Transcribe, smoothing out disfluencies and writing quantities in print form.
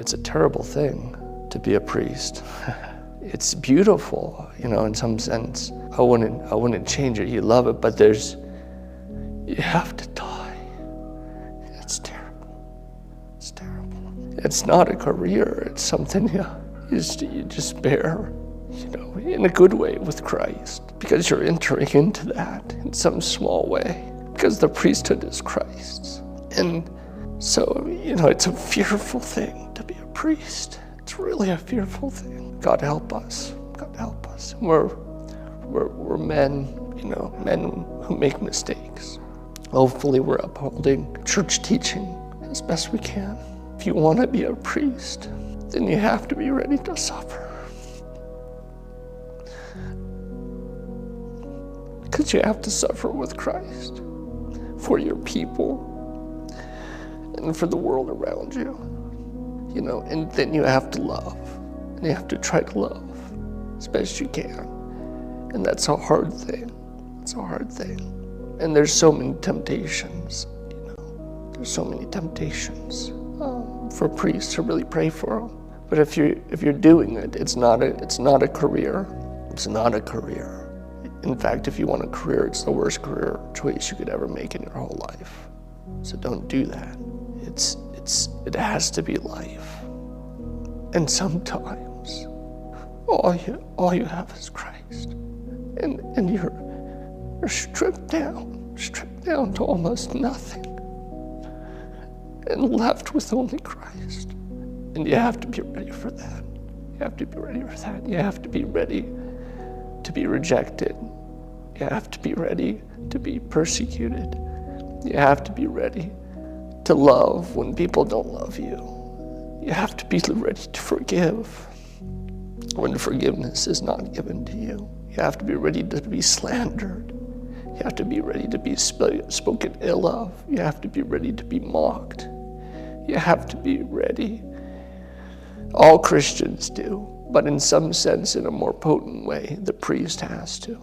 it's a terrible thing to be a priest. It's beautiful, in some sense. I wouldn't change it. You love it, but you have to die. It's terrible. It's terrible. It's not a career. It's something you just bear, in a good way with Christ, because you're entering into that in some small way, because the priesthood is Christ's. And so, it's a fearful thing to be a priest. It's really a fearful thing. God help us. God help us. We're men, men who make mistakes. Hopefully we're upholding church teaching as best we can. If you want to be a priest, then you have to be ready to suffer. Because you have to suffer with Christ for your people and for the world around you, and then you have to love, and you have to try to love as best you can. And that's a hard thing. It's a hard thing. And there's so many temptations, there's so many temptations for priests to really pray for them. But if you're doing it, it's not a career. It's not a career. In fact, if you want a career, it's the worst career choice you could ever make in your whole life. So don't do that. It has to be life. And sometimes all you have is Christ. And you're stripped down to almost nothing, and left with only Christ. And you have to be ready for that. You have to be ready for that. You have to be ready to be rejected. You have to be ready to be persecuted. You have to be ready to love when people don't love you. You have to be ready to forgive when forgiveness is not given to you. You have to be ready to be slandered. You have to be ready to be spoken ill of. You have to be ready to be mocked. You have to be ready. All Christians do, but in some sense, in a more potent way, the priest has to.